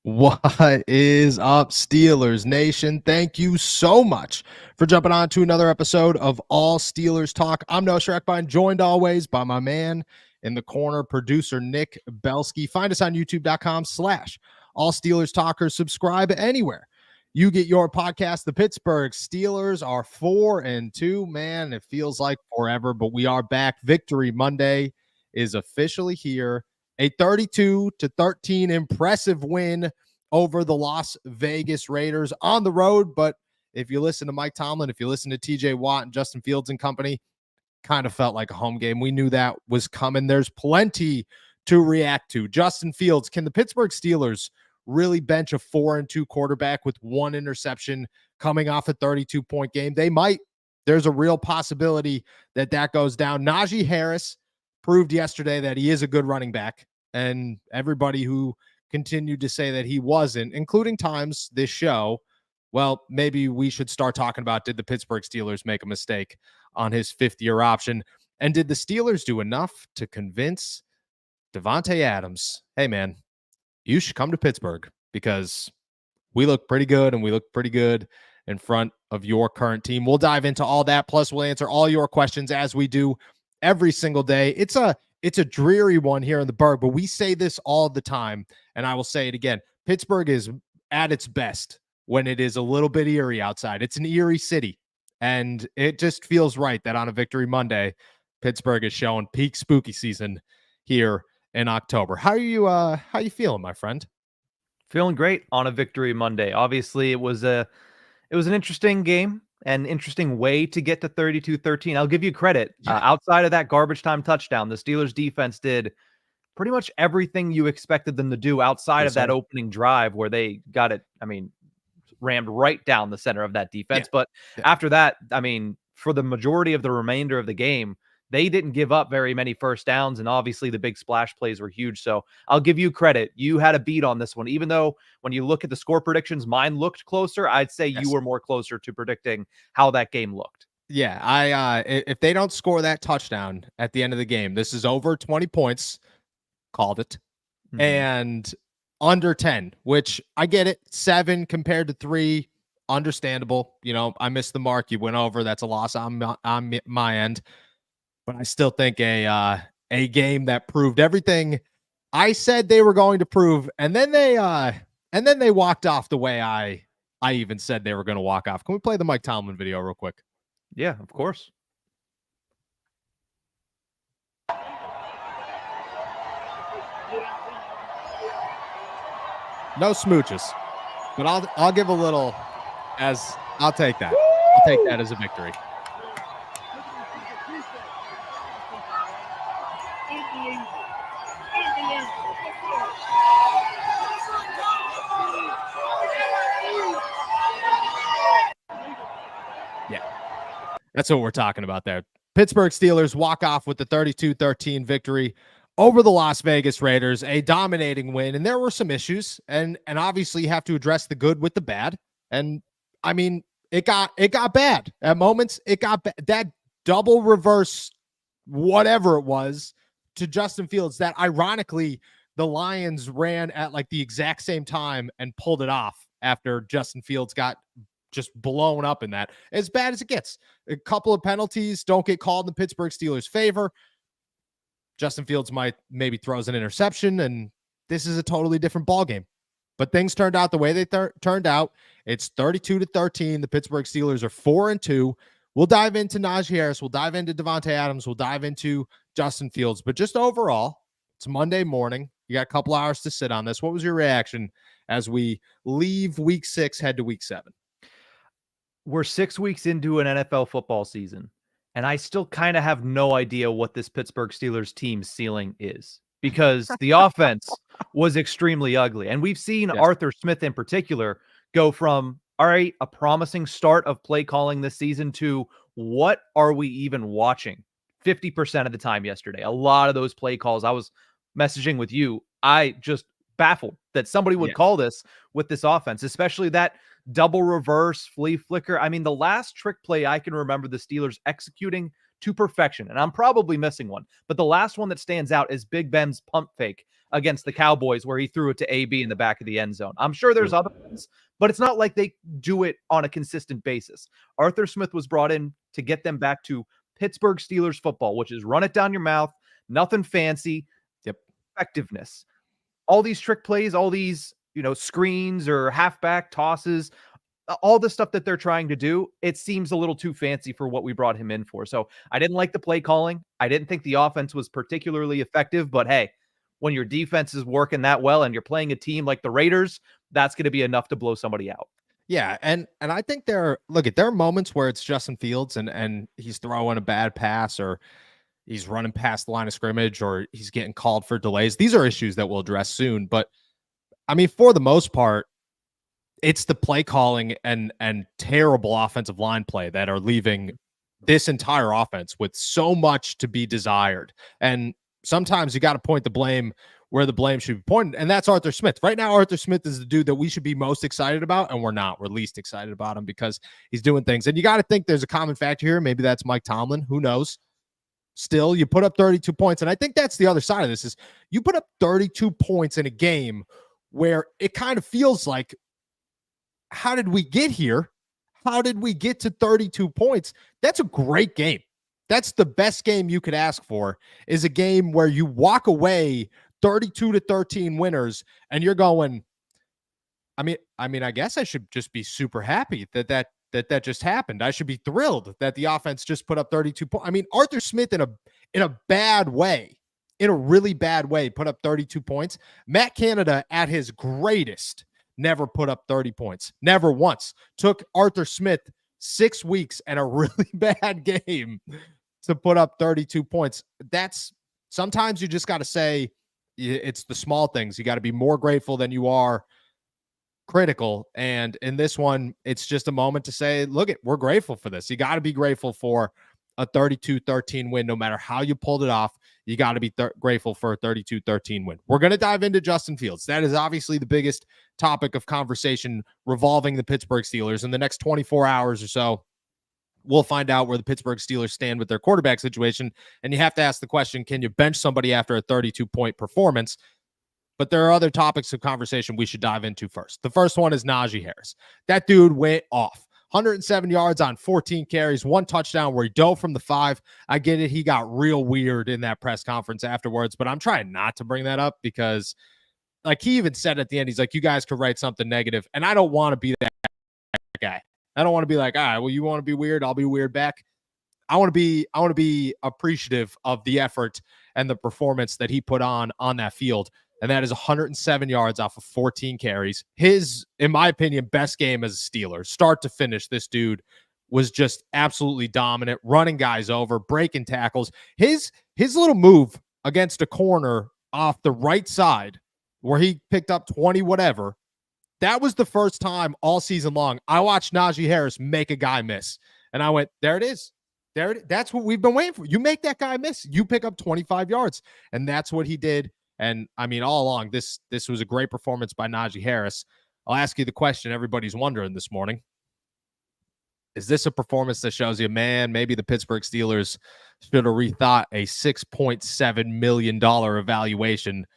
What is up, Steelers Nation? Thank you so much for jumping on to another episode of All Steelers Talk. I'm Noah Schreckbein, joined always by my man in the corner, producer Nick Belsky. Find us on youtube.com/All Steelers Talkers. Subscribe anywhere you get your podcast. The Pittsburgh Steelers are 4-2. Man, it feels like forever, but we are back. Victory Monday is officially here. A 32-13 impressive win over the Las Vegas Raiders on the road. But if you listen to Mike Tomlin, if you listen to TJ Watt and Justin Fields and company, kind of felt like a home game. We knew that was coming. There's plenty to react to. Justin Fields, can the Pittsburgh Steelers really bench a 4-2 quarterback with one interception coming off a 32-point game? They might. There's a real possibility that goes down. Najee Harris proved yesterday that he is a good running back, and everybody who continued to say that he wasn't, including times this show, well, maybe we should start talking about, did the Pittsburgh Steelers make a mistake on his fifth-year option? And did the Steelers do enough to convince Davante Adams, hey, man, you should come to Pittsburgh because we look pretty good and we look pretty good in front of your current team? We'll dive into all that, plus we'll answer all your questions as we do every single day. It's a dreary one here in the Burgh, but we say this all the time, and I will say it again. Pittsburgh is at its best when it is a little bit eerie outside. It's an eerie city, and it just feels right that on a Victory Monday, Pittsburgh is showing peak spooky season here in October. How you feeling, my friend? Feeling great on a Victory Monday. Obviously, it was an interesting game. An interesting way to get to 32-13. I'll give you credit. Outside of that garbage time touchdown, the Steelers defense did pretty much everything you expected them to do outside of that opening drive where they got it, rammed right down the center of that defense. But after that, for the majority of the remainder of the game, they didn't give up very many first downs, and obviously the big splash plays were huge. So I'll give you credit. You had a beat on this one, even though when you look at the score predictions, mine looked closer. I'd say you were more closer to predicting how that game looked. Yeah, if they don't score that touchdown at the end of the game, this is over 20 points, called it, and under 10, which I get it. 7 compared to 3, understandable. You know, I missed the mark. You went over. That's a loss on my end. But I still think a game that proved everything I said they were going to prove, and then they walked off the way I even said they were going to walk off. Can we play the Mike Tomlin video real quick? Yeah, of course. No smooches, but I'll give a little. I'll take that. I'll take that as a victory. That's what we're talking about there. Pittsburgh Steelers walk off with the 32-13 victory over the Las Vegas Raiders, a dominating win. And there were some issues, and obviously you have to address the good with the bad. And it got bad at moments. It got that double reverse, whatever it was, to Justin Fields that ironically the Lions ran at like the exact same time and pulled it off after Justin Fields got just blown up in that. As bad as it gets. A couple of penalties don't get called in the Pittsburgh Steelers' favor. Justin Fields maybe throws an interception, and this is a totally different ballgame. But things turned out the way they turned out. It's 32-13. The Pittsburgh Steelers are 4-2. We'll dive into Najee Harris. We'll dive into Devonte Adams. We'll dive into Justin Fields. But just overall, it's Monday morning. You got a couple hours to sit on this. What was your reaction as we leave week 6, head to week 7? We're 6 weeks into an NFL football season, and I still kind of have no idea what this Pittsburgh Steelers team's ceiling is, because the offense was extremely ugly. And we've seen Arthur Smith in particular go from, all right, a promising start of play calling this season to what are we even watching 50% of the time yesterday. A lot of those play calls, I was messaging with you. I just baffled that somebody would call this with this offense, especially that double reverse flea flicker. The last trick play I can remember the Steelers executing to perfection. And I'm probably missing one, but the last one that stands out is Big Ben's pump fake against the Cowboys, where he threw it to AB in the back of the end zone. I'm sure there's other ones, but it's not like they do it on a consistent basis. Arthur Smith was brought in to get them back to Pittsburgh Steelers football, which is run it down your mouth, nothing fancy, effectiveness. All these trick plays, all these, screens or halfback tosses, all the stuff that they're trying to do, it seems a little too fancy for what we brought him in for. So I didn't like the play calling. I didn't think the offense was particularly effective, but hey, when your defense is working that well and you're playing a team like the Raiders, that's going to be enough to blow somebody out. Yeah, and I think there are moments where it's Justin Fields and he's throwing a bad pass, or he's running past the line of scrimmage, or he's getting called for delays. These are issues that we'll address soon, but I mean, for the most part, it's the play calling and terrible offensive line play that are leaving this entire offense with so much to be desired. And sometimes you got to point the blame where the blame should be pointed, and that's Arthur Smith. Right now, Arthur Smith is the dude that we should be most excited about, and we're not. We're least excited about him because he's doing things. And you got to think there's a common factor here. Maybe that's Mike Tomlin. Who knows? Still, you put up 32 points, and I think that's the other side of this is you put up 32 points in a game where it kind of feels like, how did we get here? How did we get to 32 points? That's a great game. That's the best game you could ask for, is a game where you walk away 32-13 winners, and you're going, I mean, I guess I should just be super happy that just happened. I should be thrilled that the offense just put up 32 points. I mean, Arthur Smith in a bad way, in a really bad way, put up 32 points. Matt Canada at his greatest never put up 30 points. Never once. Took Arthur Smith 6 weeks and a really bad game to put up 32 points. That's sometimes you just got to say it's the small things. You got to be more grateful than you are critical. And in this one, it's just a moment to say, look, we're grateful for this. You got to be grateful for a 32-13 win. No matter how you pulled it off, you got to be grateful for a 32-13 win. We're going to dive into Justin Fields. That is obviously the biggest topic of conversation revolving the Pittsburgh Steelers. In the next 24 hours or so, we'll find out where the Pittsburgh Steelers stand with their quarterback situation. And you have to ask the question, can you bench somebody after a 32-point performance? But there are other topics of conversation we should dive into first. The first one is Najee Harris. That dude went off. 107 yards on 14 carries, 1 touchdown where he dove from the 5. I get it. He got real weird in that press conference afterwards, but I'm trying not to bring that up because, like, he even said at the end, he's like, you guys could write something negative, and I don't want to be that guy. I don't want to be like, all right, well, you want to be weird, I'll be weird back. I want to be appreciative of the effort and the performance that he put on that field. And that is 107 yards off of 14 carries. His, in my opinion, best game as a Steeler. Start to finish, this dude was just absolutely dominant, running guys over, breaking tackles. His little move against a corner off the right side where he picked up 20 whatever, that was the first time all season long I watched Najee Harris make a guy miss. And I went, there it is. That's what we've been waiting for. You make that guy miss. You pick up 25 yards. And that's what he did. And I mean, all along, this was a great performance by Najee Harris. I'll ask you the question everybody's wondering this morning. Is this a performance that shows you, man, maybe the Pittsburgh Steelers should have rethought a $6.7 million evaluation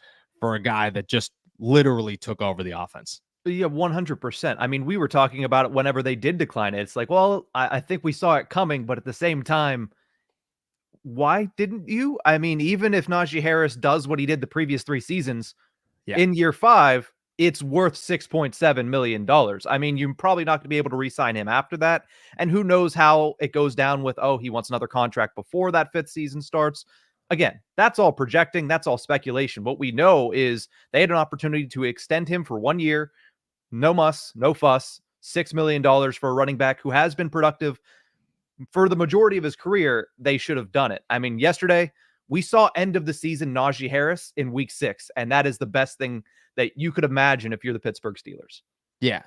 for a guy that just literally took over the offense? Yeah, 100%. I mean, we were talking about it whenever they did decline it. It's like, well, I think we saw it coming, but at the same time, why didn't you? I mean, even if Najee Harris does what he did the previous 3 seasons, in year 5, it's worth $6.7 million. I mean, you're probably not going to be able to re-sign him after that. And who knows how it goes down with, oh, he wants another contract before that 5th season starts. Again, that's all projecting. That's all speculation. What we know is they had an opportunity to extend him for 1 year. No muss, no fuss, $6 million for a running back who has been productive for the majority of his career. They should have done it. I mean, yesterday we saw end of the season Najee Harris in week 6, and that is the best thing that you could imagine if you're the Pittsburgh Steelers. Yeah,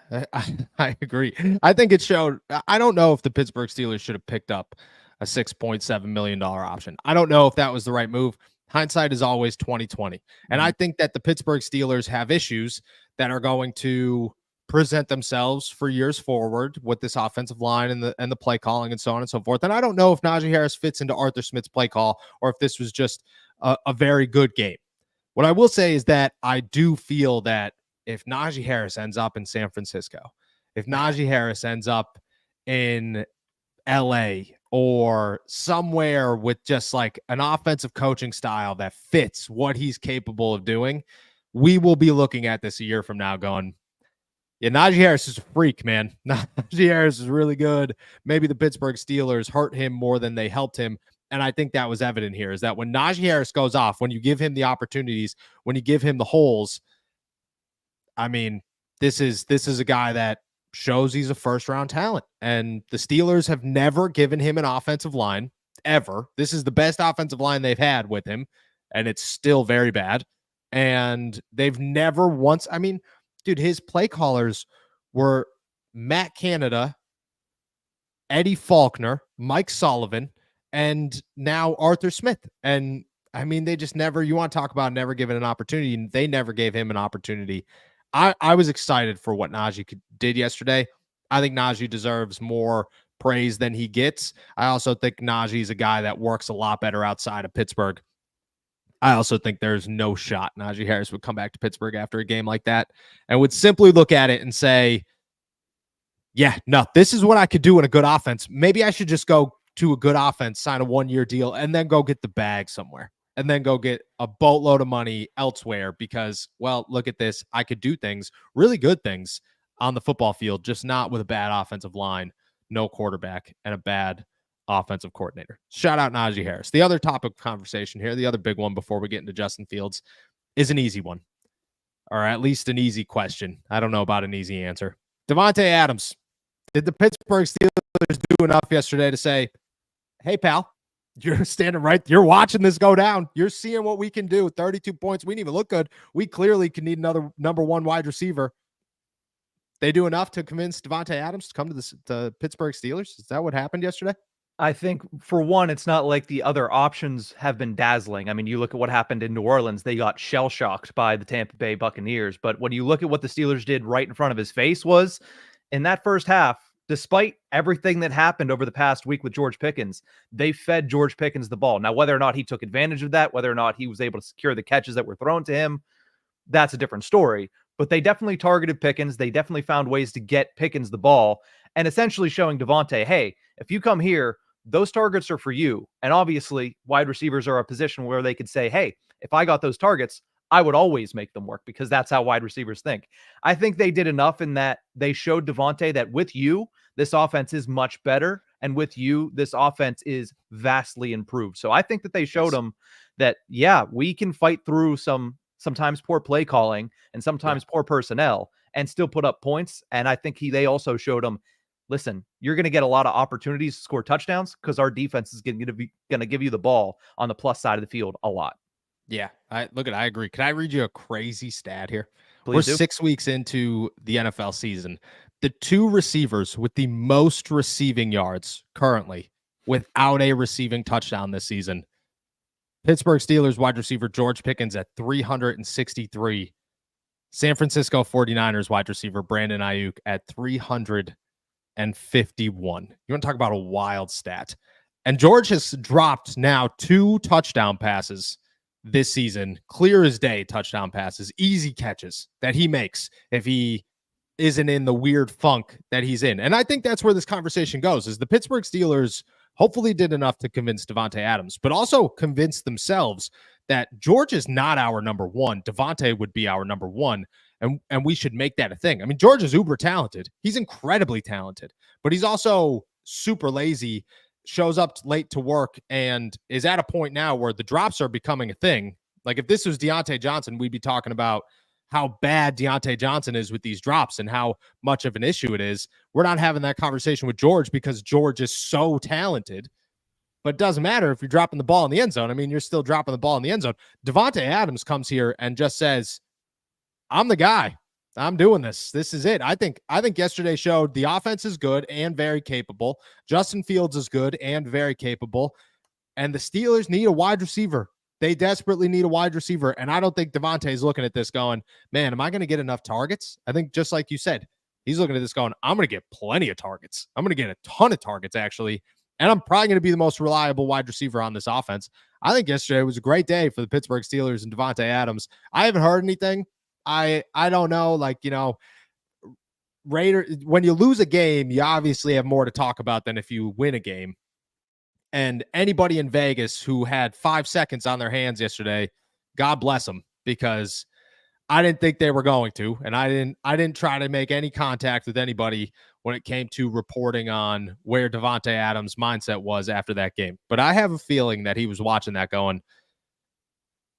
I agree. I think it showed. I don't know if the Pittsburgh Steelers should have picked up a $6.7 million option. I don't know if that was the right move. Hindsight is always 20/20. And I think that the Pittsburgh Steelers have issues that are going to present themselves for years forward with this offensive line and the play calling and so on and so forth. And I don't know if Najee Harris fits into Arthur Smith's play call or if this was just a very good game. What I will say is that I do feel that if Najee Harris ends up in San Francisco, if Najee Harris ends up in LA or somewhere with just like an offensive coaching style that fits what he's capable of doing, we will be looking at this a year from now going, yeah, Najee Harris is a freak, man. Najee Harris is really good. Maybe the Pittsburgh Steelers hurt him more than they helped him. And I think that was evident here, is that when Najee Harris goes off, when you give him the opportunities, when you give him the holes, I mean, this is a guy that shows he's a first-round talent. And the Steelers have never given him an offensive line, ever. This is the best offensive line they've had with him, and it's still very bad. And they've never once, I mean, dude, his play callers were Matt Canada, Eddie Faulkner, Mike Sullivan, and now Arthur Smith. And I mean, they just never, you want to talk about never given an opportunity, and they never gave him an opportunity. I was excited for what Najee did yesterday. I think Najee deserves more praise than he gets. I also think Najee is a guy that works a lot better outside of Pittsburgh. I also think there's no shot Najee Harris would come back to Pittsburgh after a game like that and would simply look at it and say, yeah, no, this is what I could do in a good offense. Maybe I should just go to a good offense, sign a 1-year deal, and then go get the bag somewhere, and then go get a boatload of money elsewhere because, well, look at this. I could do things, really good things on the football field, just not with a bad offensive line, no quarterback, and a bad offensive coordinator. Shout out Najee Harris. The other topic of conversation here, the other big one before we get into Justin Fields, is an easy one, or at least an easy question. I don't know about an easy answer. Davante Adams. Did the Pittsburgh Steelers do enough yesterday to say, hey, pal, you're standing right, you're watching this go down. You're seeing what we can do. 32 points. We didn't even look good. We clearly can need another number one wide receiver. They do enough to convince Davante Adams to come to the Pittsburgh Steelers? Is that what happened yesterday? I think, for one, it's not like the other options have been dazzling. I mean, you look at what happened in New Orleans. They got shell-shocked by the Tampa Bay Buccaneers. But when you look at what the Steelers did right in front of his face was, in that first half, despite everything that happened over the past week with George Pickens, they fed George Pickens the ball. Now, whether or not he took advantage of that, whether or not he was able to secure the catches that were thrown to him, that's a different story. But they definitely targeted Pickens. They definitely found ways to get Pickens the ball and essentially showing Davante, hey, if you come here, those targets are for you. And obviously, wide receivers are a position where they could say, hey, if I got those targets, I would always make them work, because that's how wide receivers think. I think they did enough in that they showed Davante that with you, this offense is much better. And with you, this offense is vastly improved. So I think that they showed him that, yeah, we can fight through sometimes poor play calling and sometimes poor personnel and still put up points. And I think they also showed him, listen, you're going to get a lot of opportunities to score touchdowns because our defense is going to give you the ball on the plus side of the field a lot. Yeah, I agree. Can I read you a crazy stat here? Please We're do. 6 weeks into the NFL season. The two receivers with the most receiving yards currently without a receiving touchdown this season, Pittsburgh Steelers wide receiver George Pickens at 363. San Francisco 49ers wide receiver Brandon Ayuk at 351. You want to talk about a wild stat? And George has dropped now 2 touchdown passes this season, clear as day touchdown passes, easy catches that he makes if he isn't in the weird funk that he's in. And I think that's where this conversation goes, is the Pittsburgh Steelers hopefully did enough to convince Davante Adams, but also convince themselves that George is not our number one. Davante would be our number one, and we should make that a thing. I mean, George is uber talented. He's incredibly talented, but he's also super lazy, shows up late to work, and is at a point now where the drops are becoming a thing. Like, if this was Deontay Johnson, we'd be talking about how bad Deontay Johnson is with these drops and how much of an issue it is. We're not having that conversation with George because George is so talented. But it doesn't matter if you're dropping the ball in the end zone. I mean, you're still dropping the ball in the end zone. Davante Adams comes here and just says, I'm the guy. I'm doing this. This is it. I think yesterday showed the offense is good and very capable. Justin Fields is good and very capable. And the Steelers need a wide receiver. They desperately need a wide receiver. And I don't think Davante is looking at this going, man, am I going to get enough targets? I think, just like you said, He's looking at this going, I'm going to get plenty of targets. I'm going to get a ton of targets, actually. And I'm probably going to be the most reliable wide receiver on this offense. I think yesterday was a great day for the Pittsburgh Steelers and Davante Adams. I haven't heard anything. I don't know. Like, Raiders, when you lose a game, you obviously have more to talk about than if you win a game. And anybody in Vegas who had 5 seconds on their hands yesterday, God bless them, because I didn't think they were going to, and I didn't try to make any contact with anybody when it came to reporting on where Davante Adams' mindset was after that game. But I have a feeling that he was watching that going,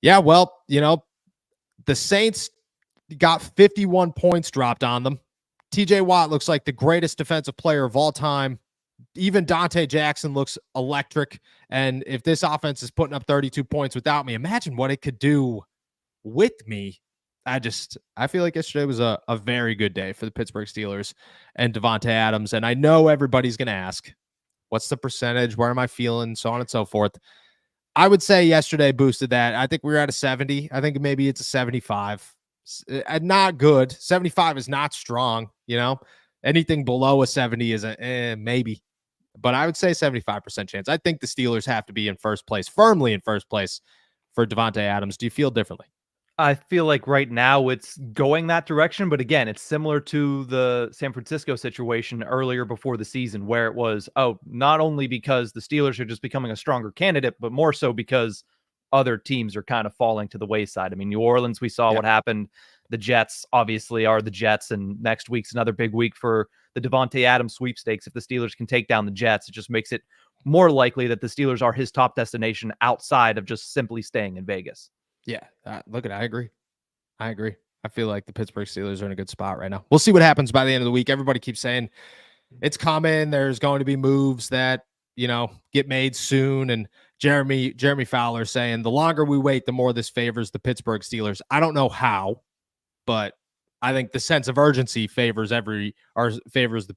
yeah, well, the Saints got 51 points dropped on them. TJ Watt looks like the greatest defensive player of all time. Even Dante Jackson looks electric. And if this offense is putting up 32 points without me, imagine what it could do with me. I feel like yesterday was a very good day for the Pittsburgh Steelers and Davante Adams. And I know everybody's going to ask, what's the percentage? Where am I feeling? So on and so forth. I would say yesterday boosted that. I think we were at a 70. I think maybe it's a 75. Not good. 75 is not strong. Anything below a 70 is a maybe. But I would say 75% chance. I think the Steelers have to be in first place, firmly in first place for Davante Adams. Do you feel differently? I feel like right now it's going that direction, but again, it's similar to the San Francisco situation earlier before the season, where it was, not only because the Steelers are just becoming a stronger candidate, but more so because other teams are kind of falling to the wayside. I mean, New Orleans, we saw what happened. The Jets obviously are the Jets, and next week's another big week for the Devonte Adams sweepstakes. If the Steelers can take down the Jets, it just makes it more likely that the Steelers are his top destination outside of just simply staying in Vegas. Yeah, I agree. I feel like the Pittsburgh Steelers are in a good spot right now. We'll see what happens by the end of the week. Everybody keeps saying it's coming. There's going to be moves that, get made soon. And Jeremy Fowler saying the longer we wait, the more this favors the Pittsburgh Steelers. I don't know how, but I think the sense of urgency favors the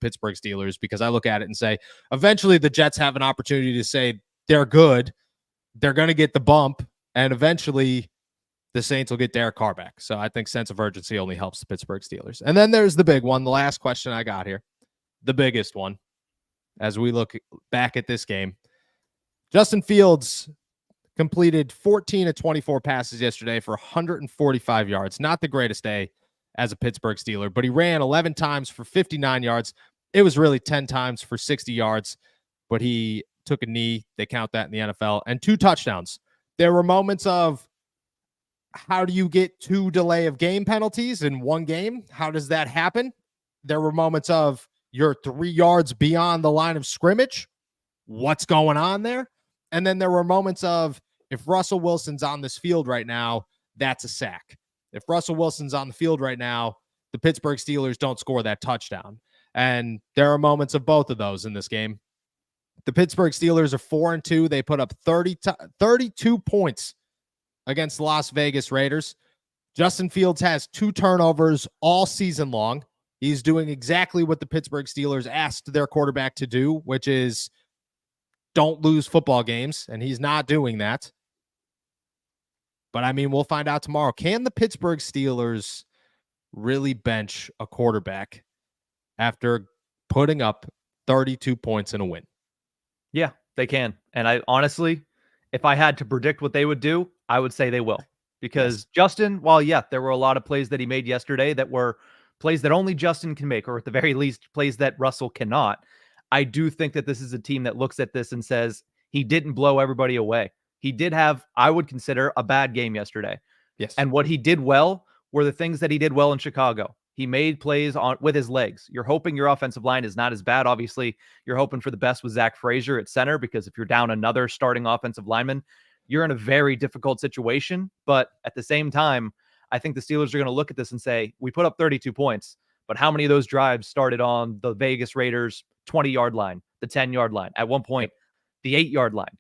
Pittsburgh Steelers, because I look at it and say, eventually the Jets have an opportunity to say they're good. They're going to get the bump, and eventually the Saints will get Derek Carr back. So I think sense of urgency only helps the Pittsburgh Steelers. And then there's the big one, the last question I got here, the biggest one, as we look back at this game. Justin Fields completed 14 of 24 passes yesterday for 145 yards. Not the greatest day as a Pittsburgh Steeler, but he ran 11 times for 59 yards. It was really 10 times for 60 yards, but he took a knee. They count that in the NFL, and 2 touchdowns. There were moments of, how do you get 2 delay of game penalties in one game? How does that happen? There were moments of, you're 3 yards beyond the line of scrimmage. What's going on there? And then there were moments of, if Russell Wilson's on this field right now, that's a sack. If Russell Wilson's on the field right now, the Pittsburgh Steelers don't score that touchdown. And there are moments of both of those in this game. The Pittsburgh Steelers are 4-2. They put up 32 points against the Las Vegas Raiders. Justin Fields has 2 turnovers all season long. He's doing exactly what the Pittsburgh Steelers asked their quarterback to do, which is don't lose football games, and he's not doing that. But, I mean, we'll find out tomorrow. Can the Pittsburgh Steelers really bench a quarterback after putting up 32 points in a win? Yeah, they can. And I honestly, if I had to predict what they would do, I would say they will. Because Justin, while, there were a lot of plays that he made yesterday that were plays that only Justin can make, or at the very least, plays that Russell cannot, I do think that this is a team that looks at this and says he didn't blow everybody away. He did have, I would consider, a bad game yesterday. Yes. And what he did well were the things that he did well in Chicago. He made plays with his legs. You're hoping your offensive line is not as bad. Obviously, you're hoping for the best with Zach Frazier at center, because if you're down another starting offensive lineman, you're in a very difficult situation. But at the same time, I think the Steelers are going to look at this and say, we put up 32 points, but how many of those drives started on the Vegas Raiders 20-yard line, the 10-yard line, at one point, the 8-yard line?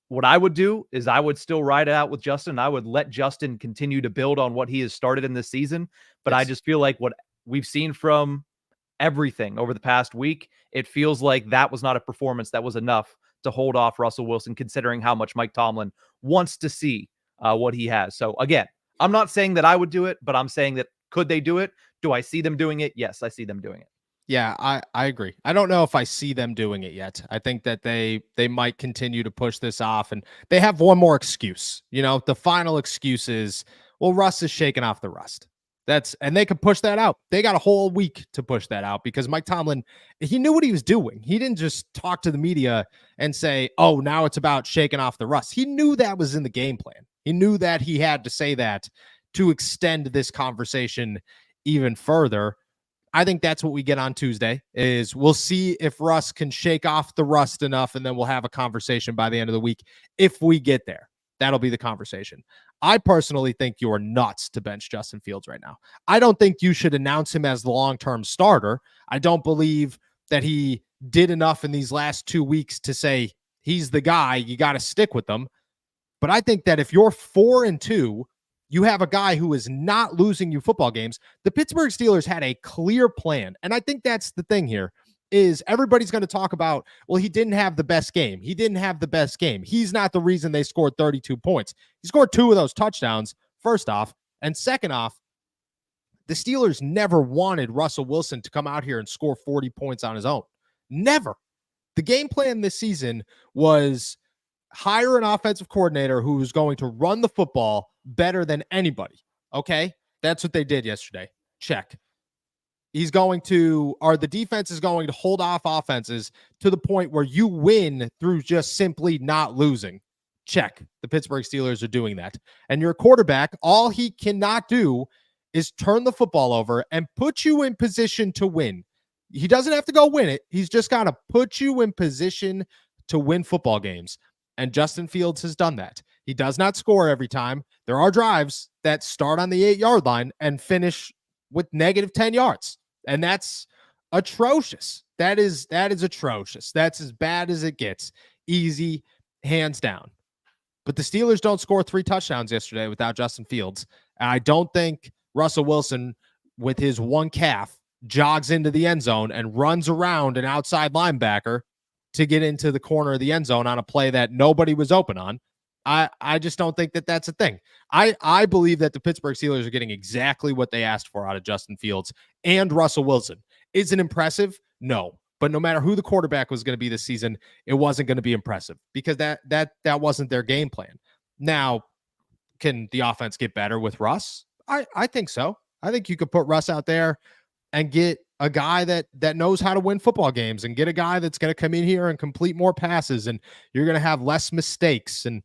What I would do is I would still ride it out with Justin. I would let Justin continue to build on what he has started in this season. But I just feel like what we've seen from everything over the past week, it feels like that was not a performance that was enough to hold off Russell Wilson, considering how much Mike Tomlin wants to see what he has. So again, I'm not saying that I would do it, but I'm saying that could they do it? Do I see them doing it? Yes, I see them doing it. Yeah, I agree. I don't know if I see them doing it yet. I think that they might continue to push this off, and they have one more excuse. The final excuse is, well, Russ is shaking off the rust. And they could push that out. They got a whole week to push that out because Mike Tomlin, he knew what he was doing. He didn't just talk to the media and say, oh, now it's about shaking off the rust. He knew that was in the game plan. He knew that he had to say that to extend this conversation even further. I think that's what we get on Tuesday is we'll see if Russ can shake off the rust enough, and then we'll have a conversation by the end of the week. If we get there, that'll be the conversation. I personally think you are nuts to bench Justin Fields right now. I don't think you should announce him as the long-term starter. I don't believe that he did enough in these last 2 weeks to say he's the guy. You got to stick with them. But I think that if you're 4-2, you have a guy who is not losing you football games. The Pittsburgh Steelers had a clear plan. And I think that's the thing here is everybody's going to talk about, well, he didn't have the best game. He didn't have the best game. He's not the reason they scored 32 points. He scored 2 of those touchdowns, first off. And second off, the Steelers never wanted Russell Wilson to come out here and score 40 points on his own. Never. The game plan this season was hire an offensive coordinator who is going to run the football better than anybody. Okay? That's what they did yesterday. Check. The defense is going to hold off offenses to the point where you win through just simply not losing. Check. The Pittsburgh Steelers are doing that. And your quarterback, all he cannot do is turn the football over and put you in position to win. He doesn't have to go win it. He's just got to put you in position to win football games. And Justin Fields has done that. He does not score every time. There are drives that start on the 8-yard line and finish with negative 10 yards. And that's atrocious. That is atrocious. That's as bad as it gets. Easy, hands down. But the Steelers don't score 3 touchdowns yesterday without Justin Fields. And I don't think Russell Wilson, with his one calf, jogs into the end zone and runs around an outside linebacker to get into the corner of the end zone on a play that nobody was open on. I just don't think that that's a thing. I believe that the Pittsburgh Steelers are getting exactly what they asked for out of Justin Fields and Russell Wilson. Is it impressive? No. But no matter who the quarterback was going to be this season, it wasn't going to be impressive because that wasn't their game plan. Now, can the offense get better with Russ? I think so. I think you could put Russ out there and get a guy that knows how to win football games and get a guy that's going to come in here and complete more passes, and you're going to have less mistakes, and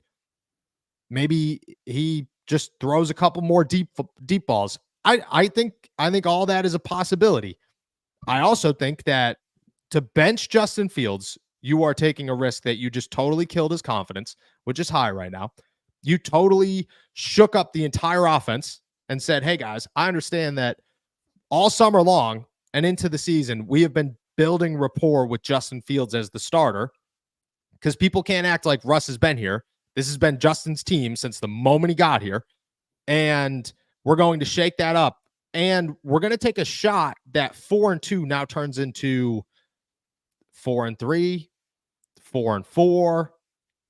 maybe he just throws a couple more deep balls. I think all that is a possibility. I also think that to bench Justin Fields, you are taking a risk that you just totally killed his confidence, which is high right now. You totally shook up the entire offense and said, hey guys, I understand that all summer long and into the season, we have been building rapport with Justin Fields as the starter because people can't act like Russ has been here. This has been Justin's team since the moment he got here. And we're going to shake that up. And we're going to take a shot that 4-2 now turns into 4-3, 4-4,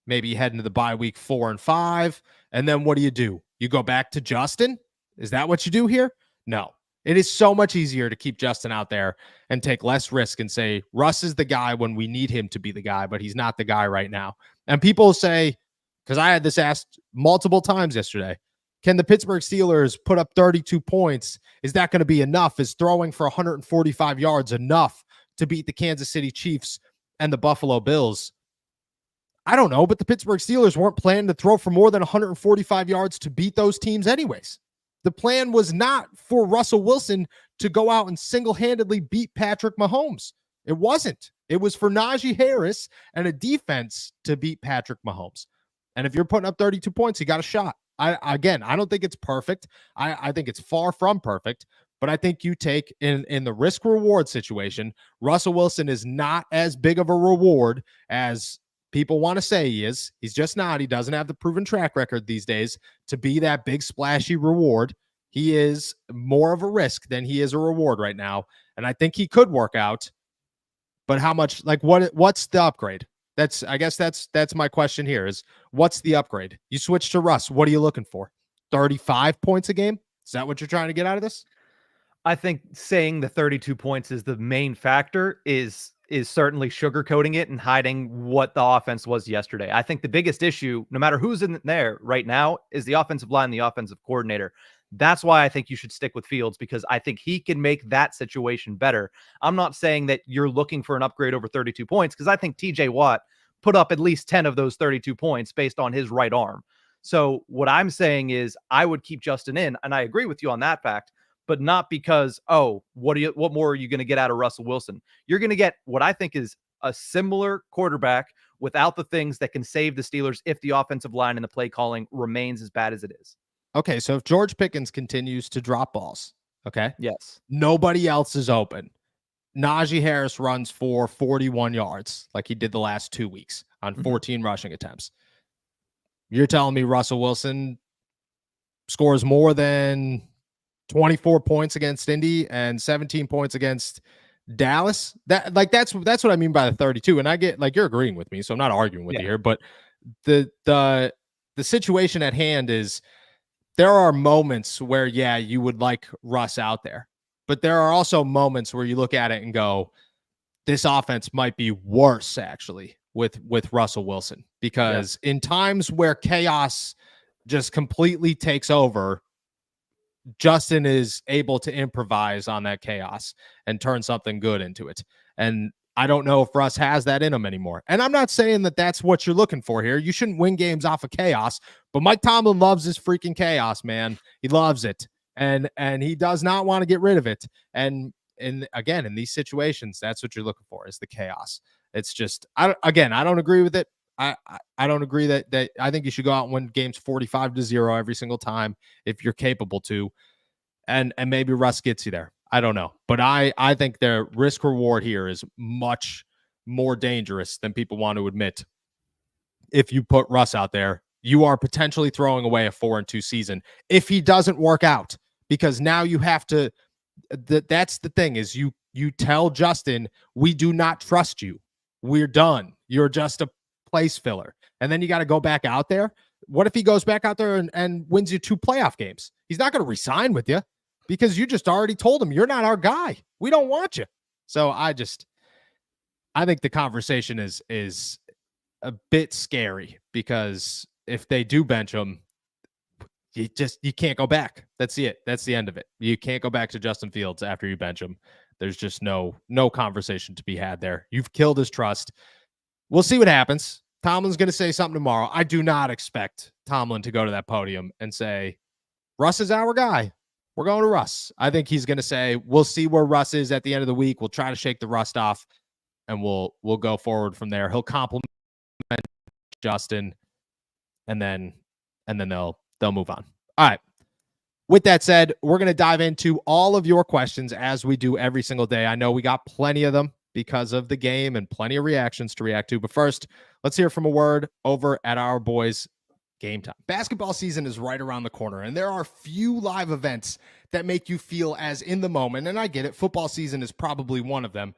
maybe head into the bye week 4-5. And then what do? You go back to Justin? Is that what you do here? No. It is so much easier to keep Justin out there and take less risk and say, Russ is the guy when we need him to be the guy, but he's not the guy right now. And people say, because I had this asked multiple times yesterday, can the Pittsburgh Steelers put up 32 points? Is that going to be enough? Is throwing for 145 yards enough to beat the Kansas City Chiefs and the Buffalo Bills? I don't know, but the Pittsburgh Steelers weren't planning to throw for more than 145 yards to beat those teams anyways. The plan was not for Russell Wilson to go out and single-handedly beat Patrick Mahomes. It wasn't. It was for Najee Harris and a defense to beat Patrick Mahomes. And if you're putting up 32 points, you got a shot. I don't think it's perfect. I think it's far from perfect, but I think you take in the risk-reward situation, Russell Wilson is not as big of a reward as people want to say he is. He's just not. He doesn't have the proven track record these days to be that big splashy reward. He is more of a risk than he is a reward right now. And I think he could work out, but how much, like what's the upgrade? I guess that's my question here is what's the upgrade? You switch to Russ. What are you looking for? 35 points a game? Is that what you're trying to get out of this? I think saying the 32 points is the main factor is certainly sugarcoating it and hiding what the offense was yesterday. I think the biggest issue, no matter who's in there right now, is the offensive line, the offensive coordinator. That's why I think you should stick with Fields, because I think he can make that situation better. I'm not saying that you're looking for an upgrade over 32 points, because I think TJ Watt put up at least 10 of those 32 points based on his right arm. So what I'm saying is I would keep Justin in, and I agree with you on that fact, but not because, oh, what more are you going to get out of Russell Wilson? You're going to get what I think is a similar quarterback without the things that can save the Steelers if the offensive line and the play calling remains as bad as it is. Okay, so if George Pickens continues to drop balls, okay? Yes. Nobody else is open. Najee Harris runs for 41 yards like he did the last 2 weeks on 14 rushing attempts. You're telling me Russell Wilson scores more than 24 points against Indy and 17 points against Dallas? That's what I mean by the 32. And I get, like, you're agreeing with me, so I'm not arguing with you here, but the situation at hand is there are moments where, yeah, you would like Russ out there, but there are also moments where you look at it and go, this offense might be worse actually with Russell Wilson, because in times where chaos just completely takes over, Justin is able to improvise on that chaos and turn something good into it. And I don't know if Russ has that in him anymore. And I'm not saying that that's what you're looking for here. You shouldn't win games off of chaos, but Mike Tomlin loves his freaking chaos, man. He loves it. And he does not want to get rid of it. And again, in these situations, that's what you're looking for, is the chaos. It's just, I don't agree with it. I don't agree that I think you should go out and win games 45-0 every single time if you're capable to. And maybe Russ gets you there. I don't know. But I think the risk reward here is much more dangerous than people want to admit. If you put Russ out there, you are potentially throwing away a 4-2 season if he doesn't work out, because now you have to, that's the thing, is you tell Justin, we do not trust you. We're done. You're just a place filler. And then you got to go back out there. What if he goes back out there and wins you 2 playoff games? He's not going to resign with you, because you just already told him, you're not our guy. We don't want you. So I think the conversation is a bit scary, because if they do bench him, you can't go back. That's it. That's the end of it. You can't go back to Justin Fields after you bench him. There's just no conversation to be had there. You've killed his trust. We'll see what happens. Tomlin's going to say something tomorrow. I do not expect Tomlin to go to that podium and say, Russ is our guy. We're going to Russ. I think he's going to say, we'll see where Russ is at the end of the week. We'll try to shake the rust off, and we'll go forward from there. He'll compliment Justin, and then they'll move on. All right. With that said, we're going to dive into all of your questions as we do every single day. I know we got plenty of them because of the game and plenty of reactions to react to. But first, let's hear from a word over at our boys Game Time. Basketball season is right around the corner, and there are few live events that make you feel as in the moment. And I get it. Football season is probably one of them,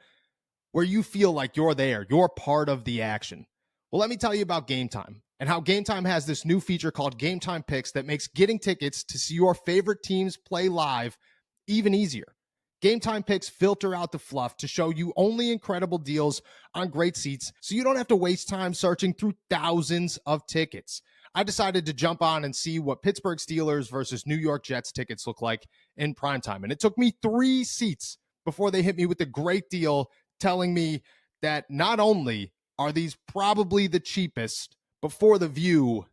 where you feel like you're there. You're part of the action. Well, let me tell you about Game Time and how Game Time has this new feature called Game Time Picks that makes getting tickets to see your favorite teams play live even easier. Game Time Picks filter out the fluff to show you only incredible deals on great seats, so you don't have to waste time searching through thousands of tickets. I decided to jump on and see what Pittsburgh Steelers versus New York Jets tickets look like in primetime. And it took me 3 seats before they hit me with a great deal, telling me that not only are these probably the cheapest, but for the view,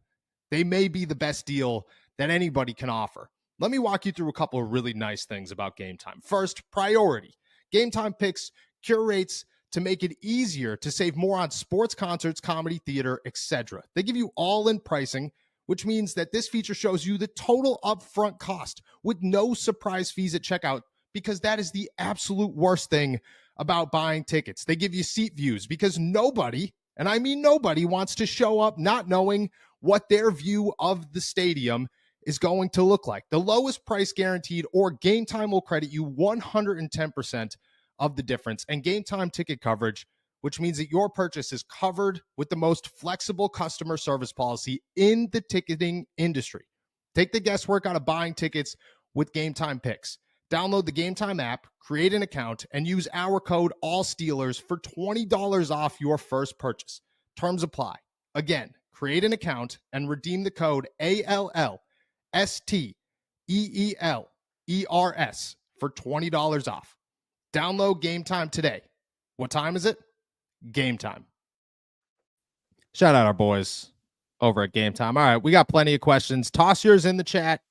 they may be the best deal that anybody can offer. Let me walk you through a couple of really nice things about Game Time. First, priority. Game Time Picks curates to make it easier to save more on sports, concerts, comedy, theater, etc. They give you all-in pricing, which means that this feature shows you the total upfront cost with no surprise fees at checkout, because that is the absolute worst thing about buying tickets. They give you seat views because nobody, and I mean nobody, wants to show up not knowing what their view of the stadium is going to look like. The lowest price guaranteed, or Game Time will credit you 110% of the difference, and Game Time ticket coverage, which means that your purchase is covered with the most flexible customer service policy in the ticketing industry. Take the guesswork out of buying tickets with Game Time Picks. Download the Game Time app, create an account, and use our code ALLSteelers for $20 off your first purchase. Terms apply. Again, create an account and redeem the code ALLSTEELERS for $20 off. Download Game Time today. What time is it? Game Time. Shout out our boys over at Game Time. All right, we got plenty of questions. Toss yours in the chat.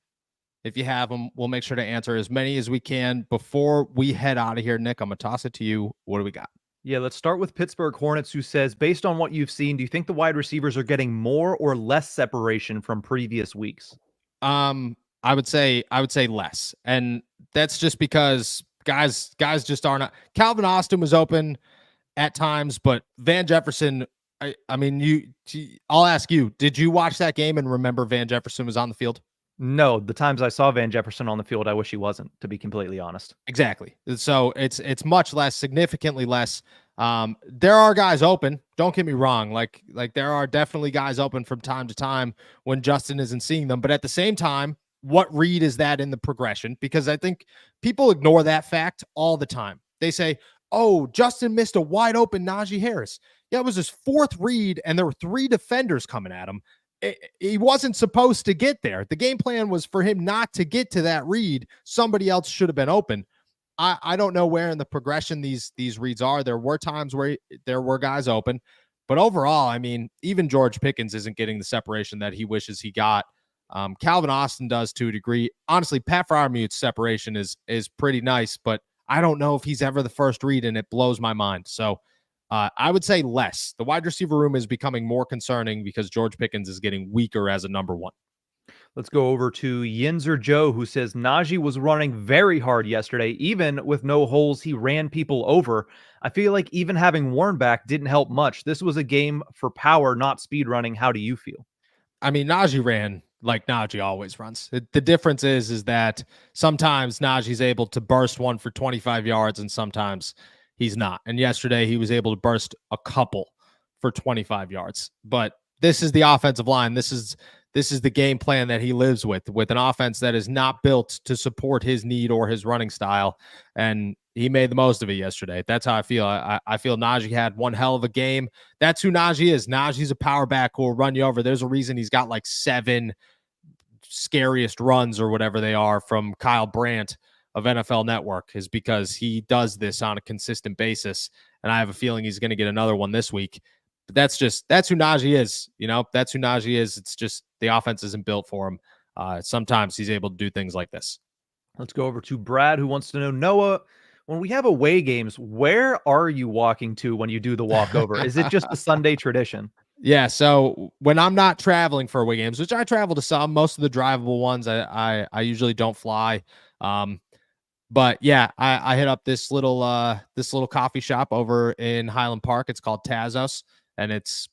If you have them, we'll make sure to answer as many as we can before we head out of here. Nick, I'm going to toss it to you. What do we got? Yeah, let's start with Pittsburgh Hornets, who says, based on what you've seen, do you think the wide receivers are getting more or less separation from previous weeks? I would say less. And that's just because guys just aren't. Calvin Austin was open at times, but Van Jefferson, I'll ask you, did you watch that game and remember Van Jefferson was on the field? No, the times I saw Van Jefferson on the field, I wish he wasn't, to be completely honest. Exactly. So it's much less, significantly less. There are guys open. Don't get me wrong. Like there are definitely guys open from time to time when Justin isn't seeing them. But at the same time, what read is that in the progression? Because I think people ignore that fact all the time. They say, oh, Justin missed a wide open Najee Harris. Yeah, it was his fourth read, and there were three defenders coming at him. He wasn't supposed to get there. The game plan was for him not to get to that read. Somebody else should have been open. I don't know where in the progression these reads are. There were times where there were guys open, but overall, I mean, even George Pickens isn't getting the separation that he wishes he got. Calvin Austin does to a degree. Honestly, Pat Fryermuth's separation is pretty nice, but I don't know if he's ever the first read, and it blows my mind. So I would say less. The wide receiver room is becoming more concerning because George Pickens is getting weaker as a number one. Let's go over to Yinzer Joe, who says Najee was running very hard yesterday. Even with no holes, he ran people over. I feel like even having Warren back didn't help much. This was a game for power, not speed running. How do you feel? I mean, Najee ran like Najee always runs. The difference is that sometimes Najee's able to burst one for 25 yards and sometimes he's not. And yesterday he was able to burst a couple for 25 yards. But this is the offensive line. This is the game plan that he lives with an offense that is not built to support his need or his running style. And he made the most of it yesterday. That's how I feel. I feel Najee had one hell of a game. That's who Najee is. Najee's a power back who will run you over. There's a reason he's got like 7 scariest runs or whatever they are from Kyle Brandt of NFL Network, is because he does this on a consistent basis. And I have a feeling he's going to get another one this week. But that's who Najee is. You know, that's who Najee is. It's just the offense isn't built for him. Sometimes he's able to do things like this. Let's go over to Brad, who wants to know, Noah, when we have away games, where are you walking to when you do the walkover? Is it just a Sunday tradition? Yeah, so when I'm not traveling for away games, which I travel to some, most of the drivable ones, I usually don't fly. But yeah, I hit up this little coffee shop over in Highland Park. It's called Tazos, and it's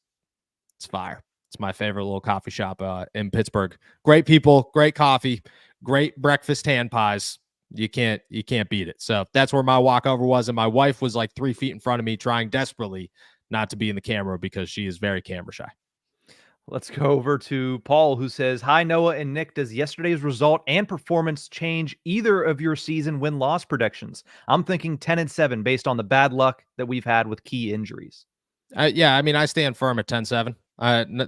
fire. It's my favorite little coffee shop in Pittsburgh. Great people, great coffee, great breakfast hand pies. You can't beat it. So that's where my walkover was, and my wife was like 3 feet in front of me, trying desperately not to be in the camera because she is very camera shy. Let's go over to Paul, who says, hi, Noah and Nick. Does yesterday's result and performance change either of your season win-loss predictions? I'm thinking 10-7 based on the bad luck that we've had with key injuries. Yeah, I mean, I stand firm at 10-7.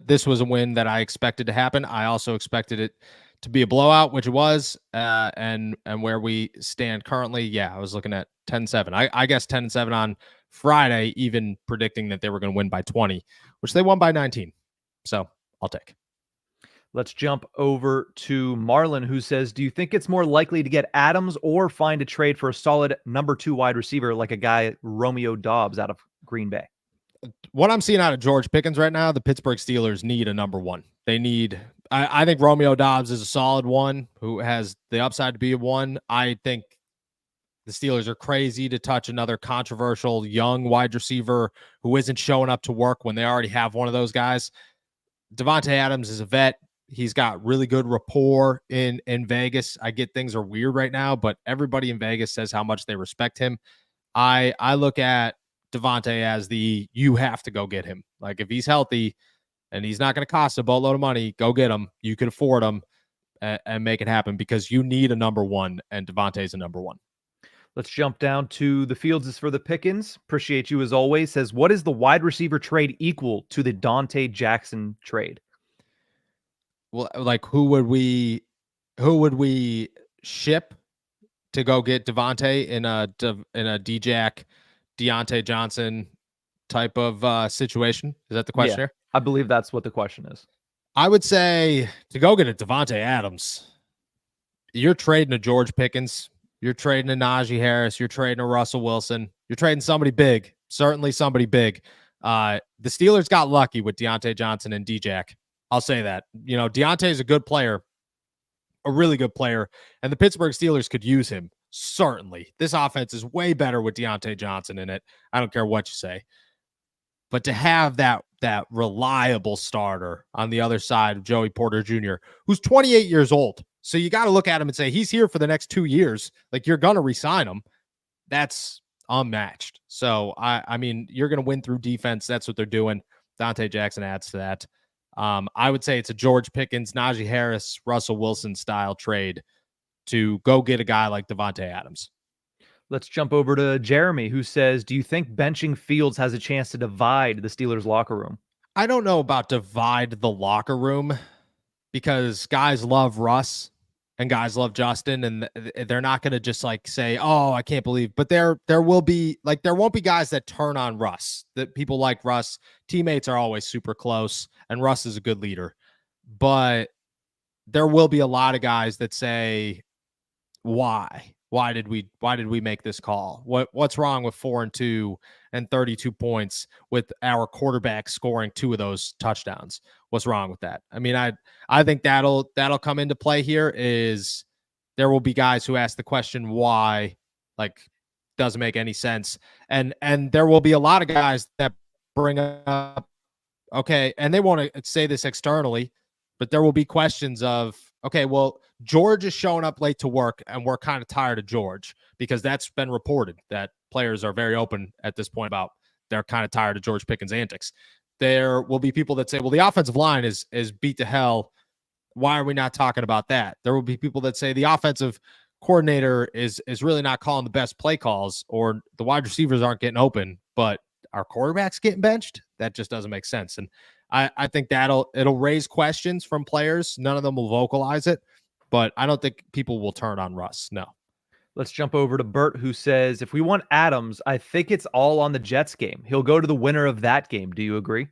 This was a win that I expected to happen. I also expected it to be a blowout, which it was. And where we stand currently, yeah, I was looking at 10-7. I guess 10-7 on Friday, even predicting that they were going to win by 20, which they won by 19. So I'll take. Let's jump over to Marlon, who says, do you think it's more likely to get Adams or find a trade for a solid number 2 wide receiver like a guy Romeo Doubs out of Green Bay? What I'm seeing out of George Pickens right now, the Pittsburgh Steelers need a number 1. They need, I think Romeo Doubs is a solid one who has the upside to be a 1. I think the Steelers are crazy to touch another controversial young wide receiver who isn't showing up to work when they already have one of those guys. Devonte Adams is a vet. He's got really good rapport in Vegas. I get things are weird right now, but everybody in Vegas says how much they respect him. I look at Devonte as you have to go get him. Like if he's healthy and he's not going to cost a boatload of money, go get him. You can afford him. and make it happen, because you need a number one, and Devontae's a number one. Let's jump down to the Fields is for the Pickens. Appreciate you as always. Says, what is the wide receiver trade equal to the Donte Jackson trade? Well, like who would we ship to go get Devonte in a D-Jack, Deontay Johnson type of situation? Is that the question here? I believe that's what the question is. I would say to go get a Davante Adams, you're trading a George Pickens, you're trading a Najee Harris, you're trading a Russell Wilson, you're trading somebody big, certainly somebody big. The Steelers got lucky with Deontay Johnson and D-Jack. I'll say that. You know, Deontay is a good player, a really good player, and the Pittsburgh Steelers could use him, certainly. This offense is way better with Deontay Johnson in it. I don't care what you say. But to have that reliable starter on the other side of Joey Porter Jr., who's 28 years old. So you got to look at him and say, he's here for the next 2 years. Like, you're going to re-sign him. That's unmatched. So, I mean, you're going to win through defense. That's what they're doing. Donte Jackson adds to that. I would say it's a George Pickens, Najee Harris, Russell Wilson style trade to go get a guy like Davante Adams. Let's jump over to Jeremy, who says, do you think benching Fields has a chance to divide the Steelers locker room? I don't know about divide the locker room, because guys love Russ and guys love Justin, and they're not going to just like say, oh, I can't believe, but there will be, like, there won't be guys that turn on Russ. That people like Russ, teammates are always super close, and Russ is a good leader, but there will be a lot of guys that say, why did we make this call? What's wrong with 4-2 and 32 points with our quarterback scoring 2 of those touchdowns? What's wrong with that? I mean, I think that'll come into play here. Is there will be guys who ask the question why, like, doesn't make any sense, and there will be a lot of guys that bring up, okay, and they want to say this externally, but there will be questions of, okay, well, George is showing up late to work, and we're kind of tired of George, because that's been reported that players are very open at this point about they're kind of tired of George Pickens' antics. There will be people that say, well, the offensive line is beat to hell. Why are we not talking about that? There will be people that say the offensive coordinator is really not calling the best play calls, or the wide receivers aren't getting open, but our quarterback's getting benched. That just doesn't make sense. And I think it'll raise questions from players. None of them will vocalize it, but I don't think people will turn on Russ. No. Let's jump over to Bert, who says, if we want Adams, I think it's all on the Jets game. He'll go to the winner of that game. Do you agree?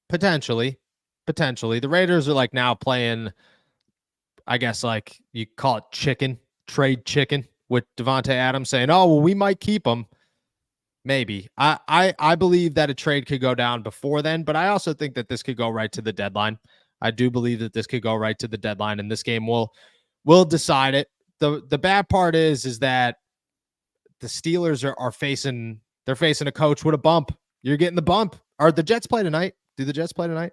Potentially. The Raiders are like now playing, I guess, like you call it trade chicken with Davante Adams, saying, oh, well, we might keep him. Maybe. I believe that a trade could go down before then, but I also think that this could go right to the deadline. I do believe that this could go right to the deadline, and this game will decide it. The bad part is that the Steelers are facing a coach with a bump. You're getting the bump. Are the Jets play tonight? Do the Jets play tonight?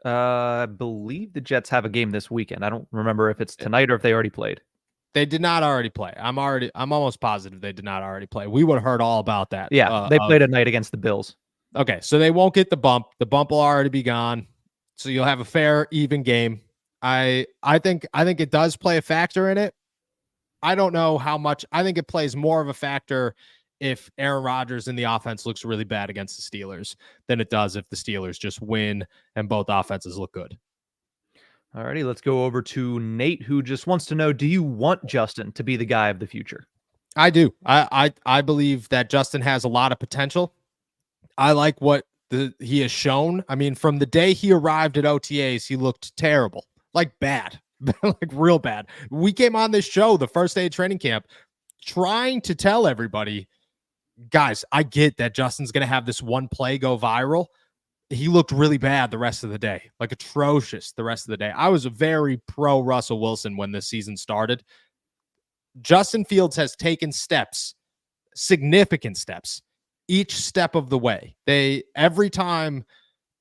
I believe the Jets have a game this weekend. I don't remember if it's tonight or if they already played. They did not already play. I'm almost positive they did not already play. We would have heard all about that. Yeah, they played at night against the Bills. Okay, so they won't get the bump. The bump will already be gone. So you'll have a fair, even game. I think it does play a factor in it. I don't know how much. I think it plays more of a factor if Aaron Rodgers in the offense looks really bad against the Steelers than it does if the Steelers just win and both offenses look good. All righty, let's go over to Nate, who just wants to know, do you want Justin to be the guy of the future? I do. I believe that Justin has a lot of potential. I like what he has shown. I mean, from the day he arrived at OTAs, he looked terrible, like bad, like real bad. We came on this show the first day of training camp trying to tell everybody, guys, I get that Justin's going to have this one play go viral. He looked really bad the rest of the day, like atrocious the rest of the day. I was very pro Russell Wilson when this season started. Justin Fields has taken steps, significant steps, each step of the way. Every time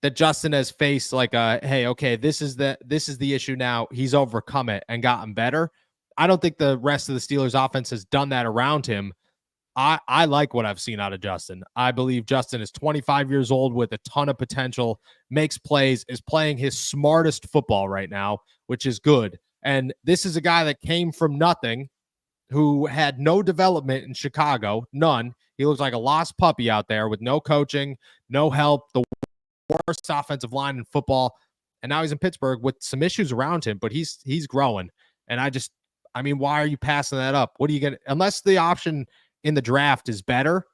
that Justin has faced like hey, okay, this is the issue now, he's overcome it and gotten better. I don't think the rest of the Steelers offense has done that around him I like what I've seen out of Justin. I believe Justin is 25 years old with a ton of potential, makes plays, is playing his smartest football right now, which is good. And this is a guy that came from nothing, who had no development in Chicago, none. He looks like a lost puppy out there with no coaching, no help, the worst offensive line in football. And now he's in Pittsburgh with some issues around him, but he's growing. And I mean, why are you passing that up? What are you going to, unless the option in the draft is better,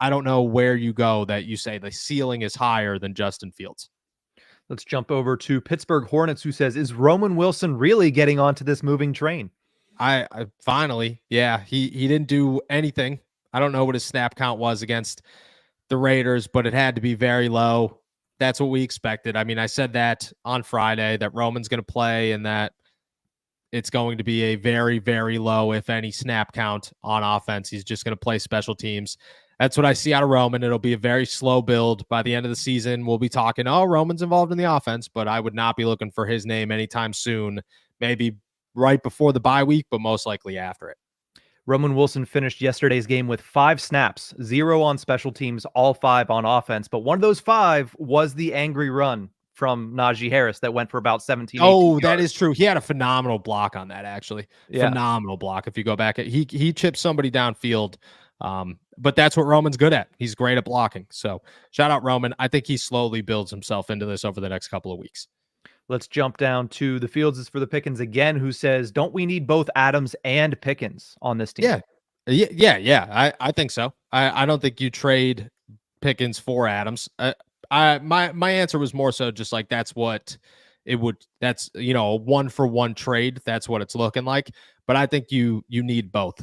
I don't know where you go that you say the ceiling is higher than Justin Fields. Let's jump over to Pittsburgh Hornets, who says, is Roman Wilson really getting onto this moving train? I finally, yeah, he didn't do anything. I don't know what his snap count was against the Raiders, but it had to be very low. That's what we expected. I mean, I said that on Friday, that Roman's going to play and that it's going to be a very, very low, if any, snap count on offense. He's just going to play special teams. That's what I see out of Roman. It'll be a very slow build. By the end of the season, we'll be talking, oh, Roman's involved in the offense, but I would not be looking for his name anytime soon. Maybe right before the bye week, but most likely after it. Roman Wilson finished yesterday's game with 5 snaps, 0 on special teams, all 5 on offense. But one of those 5 was the angry run from Najee Harris that went for about 17. Oh, that is true. He had a phenomenal block on that, actually. Yeah. Phenomenal block. If you go back, he chipped somebody downfield. But that's what Roman's good at. He's great at blocking. So shout out Roman. I think he slowly builds himself into this over the next couple of weeks. Let's jump down to the Fields is for the Pickens again, who says, don't we need both Adams and Pickens on this team? Yeah. I think so. I don't think you trade Pickens for Adams. My answer was more so just like that's what it would. That's a 1-for-1 trade. That's what it's looking like. But I think you need both.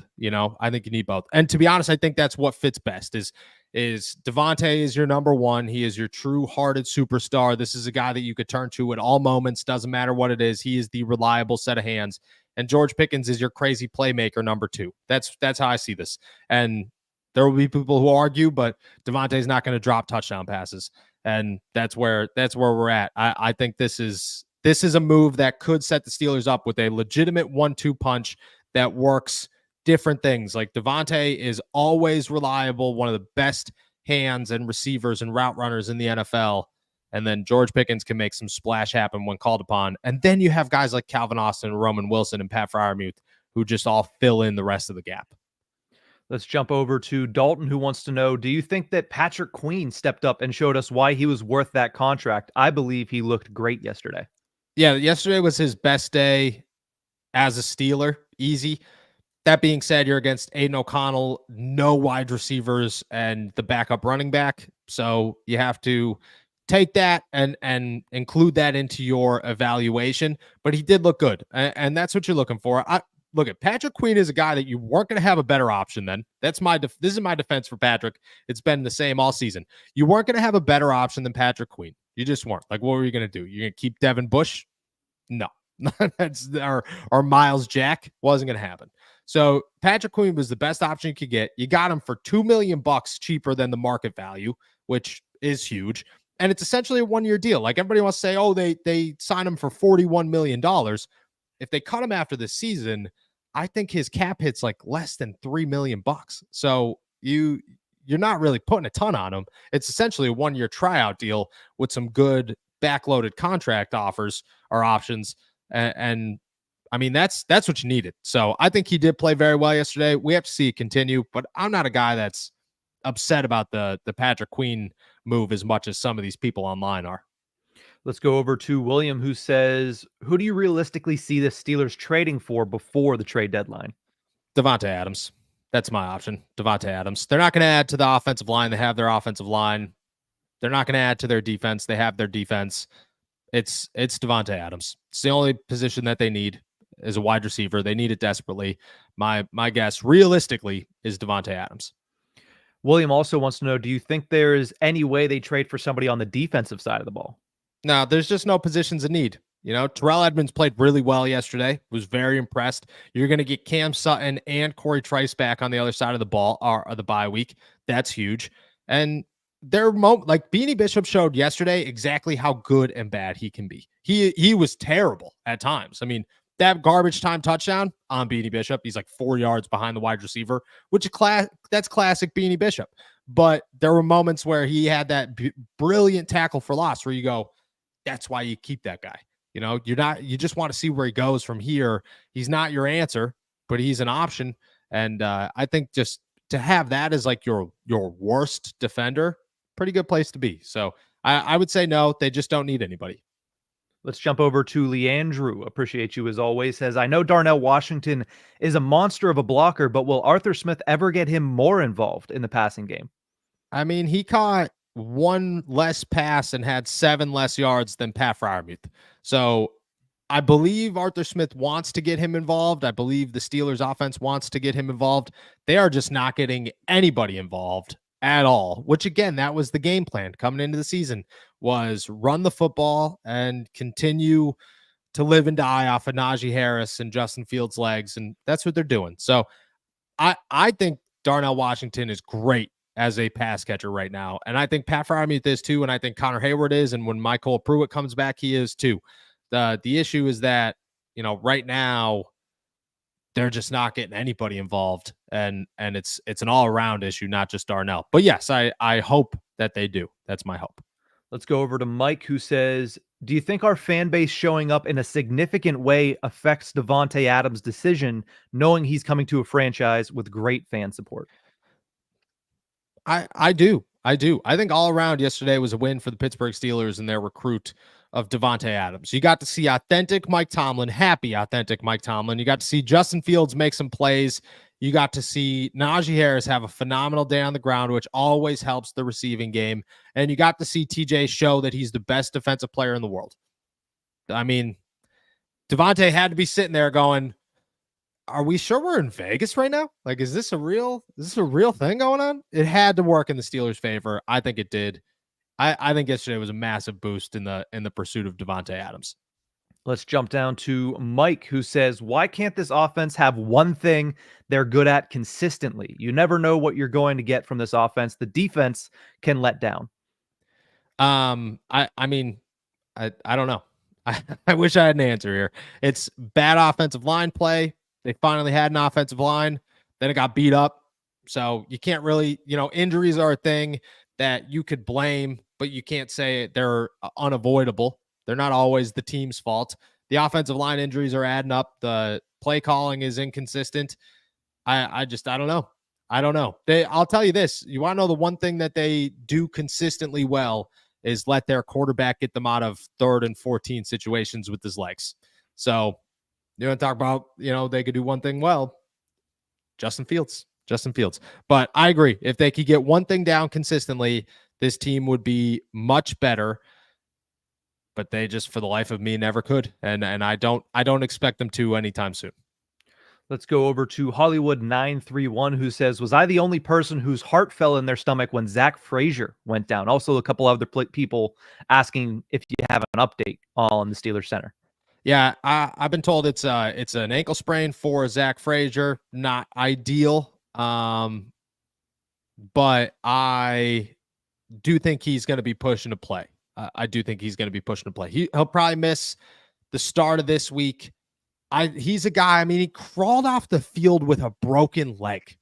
I think you need both. And to be honest, I think that's what fits best. Is Devonte is your number one. He is your true-hearted superstar. This is a guy that you could turn to at all moments. Doesn't matter what it is. He is the reliable set of hands. And George Pickens is your crazy playmaker number 2. That's how I see this. And there will be people who argue, but Devonte is not going to drop touchdown passes. And that's where we're at. I think this is a move that could set the Steelers up with a legitimate 1-2 punch that works different things. Like Devonte is always reliable, one of the best hands and receivers and route runners in the NFL. And then George Pickens can make some splash happen when called upon. And then you have guys like Calvin Austin, Roman Wilson, and Pat Freiermuth who just all fill in the rest of the gap. Let's jump over to Dalton, who wants to know, do you think that Patrick Queen stepped up and showed us why he was worth that contract? I believe he looked great yesterday. Yeah, yesterday was his best day as a Steeler. Easy. That being said, you're against Aiden O'Connell, no wide receivers, and the backup running back. So you have to take that and include that into your evaluation. But he did look good, and that's what you're looking for. Look at Patrick Queen is a guy that you weren't going to have a better option than. This is my defense for Patrick. It's been the same all season. You weren't going to have a better option than Patrick Queen. You just weren't. Like, what were you going to do? You're going to keep Devin Bush? No. That's or Miles Jack. Wasn't going to happen. So Patrick Queen was the best option you could get. You got him for $2 million cheaper than the market value, which is huge. And it's essentially a 1-year deal. Like everybody wants to say, oh, they signed him for $41 million. If they cut him after this season, I think his cap hit's like less than $3 million. So you're not really putting a ton on him. It's essentially a 1-year tryout deal with some good backloaded contract offers or options. And I mean, that's what you needed. So I think he did play very well yesterday. We have to see it continue, but I'm not a guy that's upset about the Patrick Queen move as much as some of these people online are. Let's go over to William, who says, who do you realistically see the Steelers trading for before the trade deadline? Davante Adams. That's my option. Davante Adams. They're not going to add to the offensive line. They have their offensive line. They're not going to add to their defense. They have their defense. It's Davante Adams. It's the only position that they need as a wide receiver. They need it desperately. My guess, realistically, is Davante Adams. William also wants to know, do you think there is any way they trade for somebody on the defensive side of the ball? No, there's just no positions in need. Terrell Edmonds played really well yesterday. Was very impressed. You're going to get Cam Sutton and Corey Trice back on the other side of the ball or the bye week. That's huge. And like Beanie Bishop showed yesterday exactly how good and bad he can be. He was terrible at times. I mean, that garbage time touchdown on Beanie Bishop, he's like 4 yards behind the wide receiver, which that's classic Beanie Bishop. But there were moments where he had that brilliant tackle for loss where you go, that's why you keep that guy. You just want to see where he goes from here. He's not your answer, but he's an option. And I think just to have that as like your worst defender, pretty good place to be. So I would say no, they just don't need anybody. Let's jump over to Leandrew. Appreciate you as always. Says, I know Darnell Washington is a monster of a blocker, but will Arthur Smith ever get him more involved in the passing game? I mean, he caught one less pass and had 7 less yards than Pat Freiermuth. So I believe Arthur Smith wants to get him involved. I believe the Steelers offense wants to get him involved. They are just not getting anybody involved at all, which again, that was the game plan coming into the season, was run the football and continue to live and die off of Najee Harris and Justin Fields' legs. And that's what they're doing. So I think Darnell Washington is great as a pass catcher right now. And I think Pat Freiermuth is too. And I think Connor Hayward is. And when Michael Pruitt comes back, he is too. The issue is that, right now they're just not getting anybody involved. And it's an all around issue, not just Darnell. But yes, I hope that they do. That's my hope. Let's go over to Mike, who says, do you think our fan base showing up in a significant way affects Davante Adams' decision, knowing he's coming to a franchise with great fan support? I do. I think all around yesterday was a win for the Pittsburgh Steelers and their recruit of Devonte Adams. You got to see authentic Mike Tomlin, happy authentic Mike Tomlin. You got to see Justin Fields make some plays. You got to see Najee Harris have a phenomenal day on the ground, which always helps the receiving game. And you got to see TJ show that he's the best defensive player in the world. I mean, Devonte had to be sitting there going, are we sure we're in Vegas right now? Like, is this a real thing going on? It had to work in the Steelers' favor. I think it did. I think yesterday was a massive boost in the pursuit of Davante Adams. Let's jump down to Mike, who says, why can't this offense have one thing they're good at consistently? You never know what you're going to get from this offense. The defense can let down. I mean, I don't know. I wish I had an answer here. It's bad offensive line play. They finally had an offensive line. Then it got beat up. So you can't really, injuries are a thing that you could blame, but you can't say they're unavoidable. They're not always the team's fault. The offensive line injuries are adding up. The play calling is inconsistent. I don't know. I'll tell you this. You want to know the one thing that they do consistently well is let their quarterback get them out of 3rd and 14 situations with his legs. So you want to talk about, they could do one thing well. Justin Fields. But I agree. If they could get one thing down consistently, this team would be much better. But they just, for the life of me, never could. And I don't expect them to anytime soon. Let's go over to Hollywood 931, who says, was I the only person whose heart fell in their stomach when Zach Frazier went down? Also, a couple other people asking if you have an update on the Steelers center. Yeah, I've been told it's an ankle sprain for Zach Frazier. Not ideal. But I do think he's going to be pushing to play. He'll probably miss the start of this week. He's a guy, he crawled off the field with a broken leg.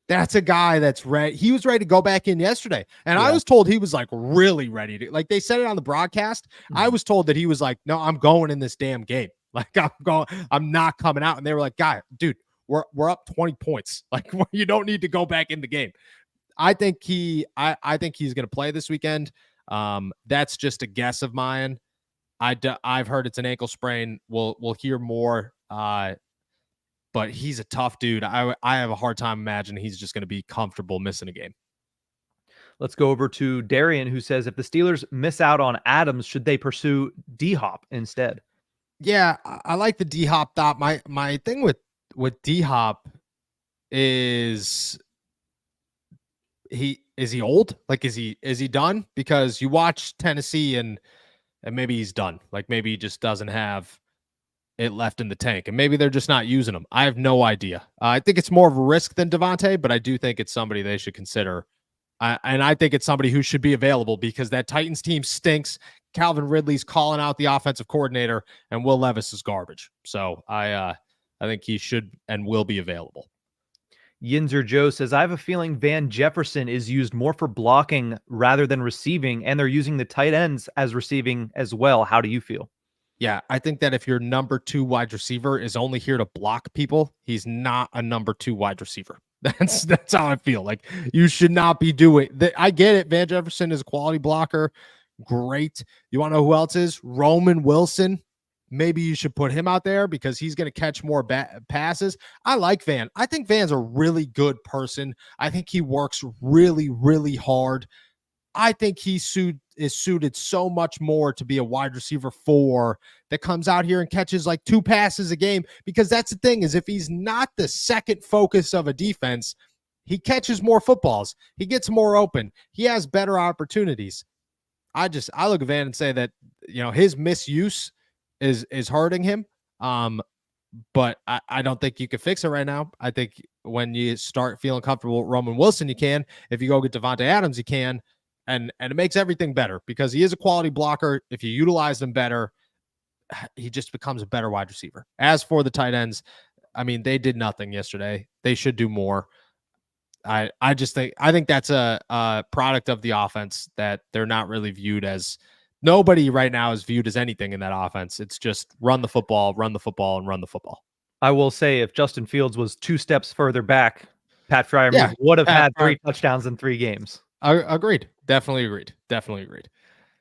That's a guy that's ready. He was ready to go back in yesterday. And yeah. I was told he was like really ready to, like they said it on the broadcast. Mm-hmm. I was told that he was like, no, I'm going in this damn game. Like I'm not coming out. And they were like, dude, we're up 20 points. Like you don't need to go back in the game. I think I think he's going to play this weekend. That's just a guess of mine. I've heard it's an ankle sprain. We'll hear more. But he's a tough dude. I have a hard time imagining he's just going to be comfortable missing a game. Let's go over to Darian, who says, if the Steelers miss out on Adams, should they pursue D-Hop instead? Yeah, I like the D-Hop thought. My thing with D-Hop is he old? Like, is he done? Because you watch Tennessee and maybe he's done. Like maybe he just doesn't have it left in the tank, and maybe they're just not using him. I have no idea. I think it's more of a risk than Devonte, but I do think it's somebody they should consider And I think it's somebody who should be available because that Titans team stinks. Calvin Ridley's calling out the offensive coordinator, and Will Levis is garbage. So I think he should and will be available. Yinzer Joe says, I have a feeling Van Jefferson is used more for blocking rather than receiving, and they're using the tight ends as receiving as well. How do you feel? Yeah, I think that if your number 2 wide receiver is only here to block people, he's not a number 2 wide receiver. That's how I feel. Like, you should not be doing that. I get it. Van Jefferson is a quality blocker. Great. You want to know who else is? Roman Wilson. Maybe you should put him out there because he's going to catch more passes. I like Van. I think Van's a really good person. I think he works really, really hard. I think he is suited so much more to be a wide receiver 4 that comes out here and catches like 2 passes a game, because that's the thing is if he's not the second focus of a defense, he catches more footballs. He gets more open. He has better opportunities. I look at Van and say that, his misuse is hurting him. But I don't think you can fix it right now. I think when you start feeling comfortable with Roman Wilson, you can. If you go get Devonte Adams, you can. And it makes everything better because he is a quality blocker. If you utilize him better, he just becomes a better wide receiver. As for the tight ends, I mean, they did nothing yesterday. They should do more. I think that's a product of the offense that they're not really viewed as. Nobody right now is viewed as anything in that offense. It's just run the football, and run the football. I will say if Justin Fields was 2 steps further back, Pat Freiermuth would have had 3 touchdowns in 3 games. Agreed. Definitely agreed.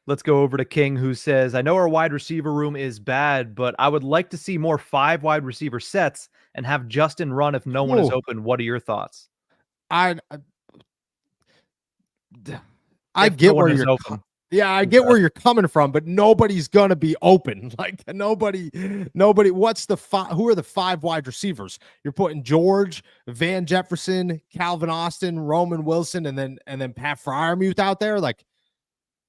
Let's go over to King, who says, I know our wide receiver room is bad, but I would like to see more 5 wide receiver sets and have Justin run if no one is open. What are your thoughts? I get where you're open. Yeah, I get where you're coming from, but nobody's gonna be open. Like nobody. What's who are the 5 wide receivers? You're putting George, Van Jefferson, Calvin Austin, Roman Wilson, and then Pat Freiermuth out there. Like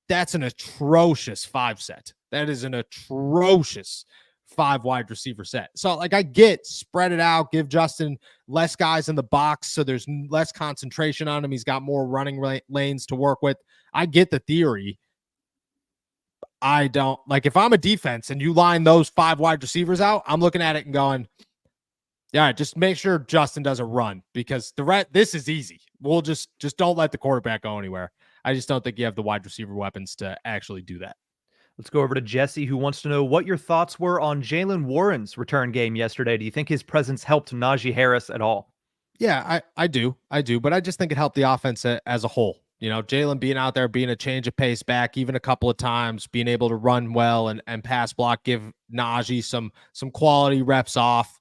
that's an atrocious 5 set. That is an atrocious 5 wide receiver set. So like I get spread it out, give Justin less guys in the box so there's less concentration on him. He's got more running lanes to work with. I get the theory. I don't like if I'm a defense and you line those 5 wide receivers out, I'm looking at it and going, yeah, just make sure Justin doesn't run because this is easy. We'll just don't let the quarterback go anywhere. I just don't think you have the wide receiver weapons to actually do that. Let's go over to Jesse, who wants to know what your thoughts were on Jaylen Warren's return game yesterday. Do you think his presence helped Najee Harris at all? Yeah, I do, but I just think it helped the offense as a whole. Jaylen being out there, being a change of pace back, even a couple of times, being able to run well and pass block, give Najee some quality reps off.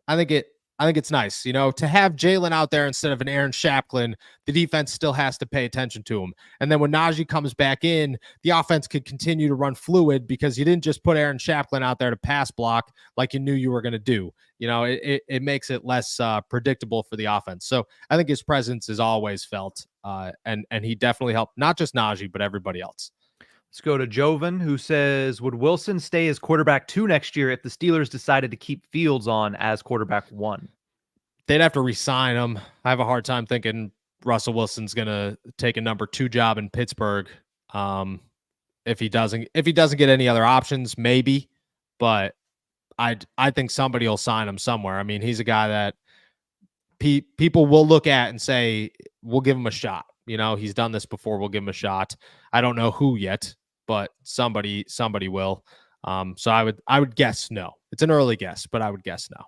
I think it's nice, to have Jaylen out there instead of an Aaron Shaplin. The defense still has to pay attention to him. And then when Najee comes back in, the offense could continue to run fluid because you didn't just put Aaron Shaplin out there to pass block like you knew you were going to do. It makes it less predictable for the offense. So I think his presence is always felt, and he definitely helped not just Najee, but everybody else. Let's go to Jovan, who says, would Wilson stay as quarterback 2 next year if the Steelers decided to keep Fields on as quarterback 1? They'd have to re-sign him. I have a hard time thinking Russell Wilson's going to take a number 2 job in Pittsburgh. If he doesn't get any other options, maybe, but I think somebody will sign him somewhere. I mean, he's a guy that people will look at and say, we'll give him a shot. He's done this before. We'll give him a shot. I don't know who yet, but somebody will. So I would guess no. It's an early guess, but I would guess no.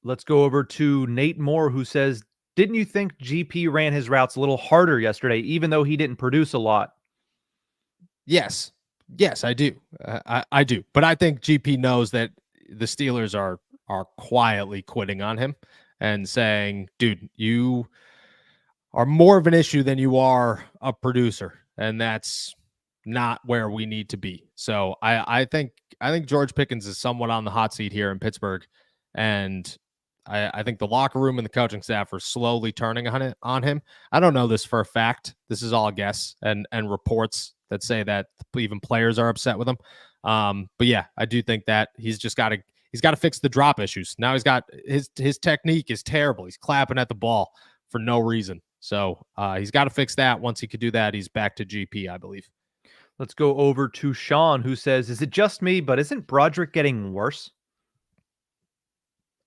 Let's go over to Nate Moore, who says, didn't you think GP ran his routes a little harder yesterday, even though he didn't produce a lot? Yes, I do. I do. But I think GP knows that the Steelers are quietly quitting on him and saying, dude, you are more of an issue than you are a producer. And that's not where we need to be. So I think George Pickens is somewhat on the hot seat here in Pittsburgh. And I think the locker room and the coaching staff are slowly turning on him. I don't know this for a fact. This is all a guess and reports that say that even players are upset with him. But yeah, I do think that he's got to fix the drop issues. Now he's got his technique is terrible. He's clapping at the ball for no reason. So he's got to fix that. Once he could do that, he's back to GP, I believe. Let's go over to Sean, who says, is it just me, but isn't Broderick getting worse?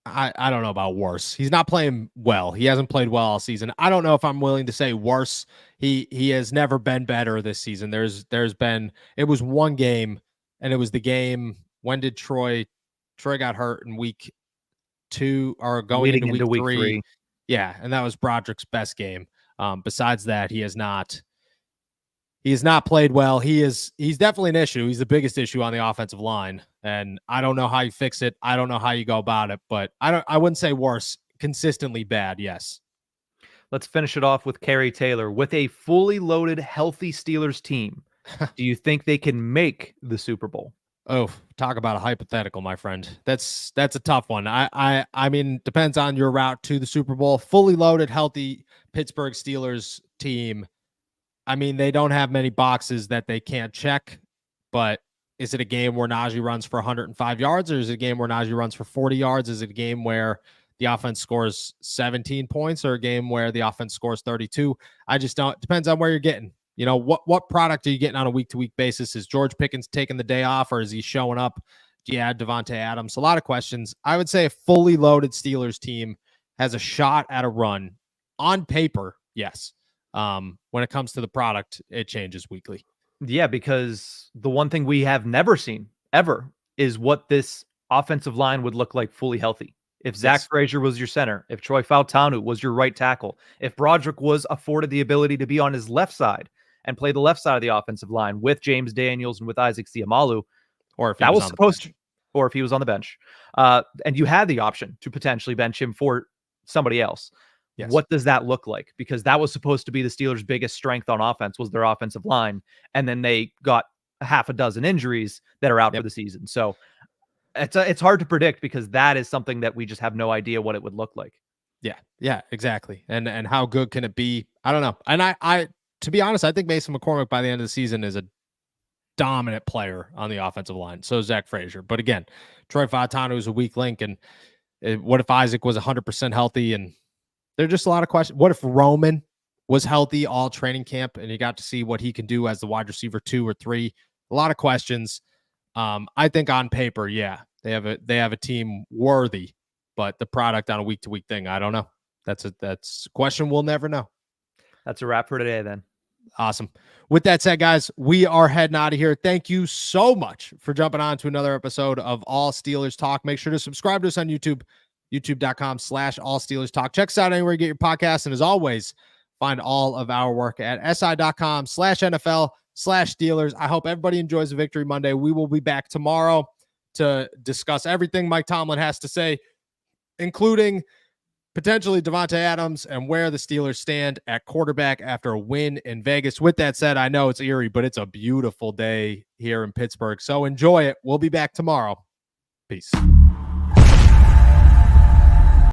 I don't know about worse. He's not playing well. He hasn't played well all season. I don't know if I'm willing to say worse. He has never been better this season. It was one game, and it was the game. When did Troy got hurt in week 2 or going into week 3? Yeah, and that was Broderick's best game. Besides that, he has not played well. He's definitely an issue. He's the biggest issue on the offensive line. And I don't know how you fix it. I don't know how you go about it, but I wouldn't say worse. Consistently bad, yes. Let's finish it off with Kerry Taylor. With a fully loaded, healthy Steelers team, do you think they can make the Super Bowl? Oh, talk about a hypothetical, my friend. That's a tough one. I mean, depends on your route to the Super Bowl. Fully loaded, healthy Pittsburgh Steelers team. I mean, they don't have many boxes that they can't check, but is it a game where Najee runs for 105 yards, or is it a game where Najee runs for 40 yards? Is it a game where the offense scores 17 points, or a game where the offense scores 32? I just don't. It depends on where you're getting. You know, what product are you getting on a week-to-week basis? Is George Pickens taking the day off, or is he showing up? Do you add Devonte Adams? A lot of questions. I would say a fully loaded Steelers team has a shot at a run. On paper, yes. When it comes to the product, it changes weekly. Yeah, because the one thing we have never seen ever is what this offensive line would look like fully healthy. If Zach Frazier was your center, if Troy Fautanu was your right tackle, if Broderick was afforded the ability to be on his left side and play the left side of the offensive line with James Daniels and with Isaac Siamalu, or if that was supposed to, or if he was on the bench, and you had the option to potentially bench him for somebody else. Yes. What does that look like? Because that was supposed to be the Steelers' biggest strength on offense was their offensive line. And then they got a half a dozen injuries that are out for the season. So it's hard to predict because that is something that we just have no idea what it would look like. Yeah, exactly. And how good can it be? I don't know. And I to be honest, I think Mason McCormick by the end of the season is a dominant player on the offensive line. So is Zach Frazier. But again, Troy Fautanu is a weak link. And what if Isaac was 100% healthy? And there are just a lot of questions. What if Roman was healthy all training camp and you got to see what he can do as the wide receiver 2 or 3? A lot of questions. I think on paper, yeah, they have a team worthy, but the product on a week-to-week thing, I don't know. That's a question we'll never know. That's a wrap for today then. Awesome. With that said, guys, we are heading out of here. Thank you so much for jumping on to another episode of All Steelers Talk. Make sure to subscribe to us on YouTube. YouTube.com/All Steelers Talk. Check us out anywhere you get your podcasts. And as always, find all of our work at si.com/NFL/Steelers. I hope everybody enjoys the Victory Monday. We will be back tomorrow to discuss everything Mike Tomlin has to say, including potentially Davante Adams and where the Steelers stand at quarterback after a win in Vegas. With that said, I know it's eerie, but it's a beautiful day here in Pittsburgh. So enjoy it. We'll be back tomorrow. Peace.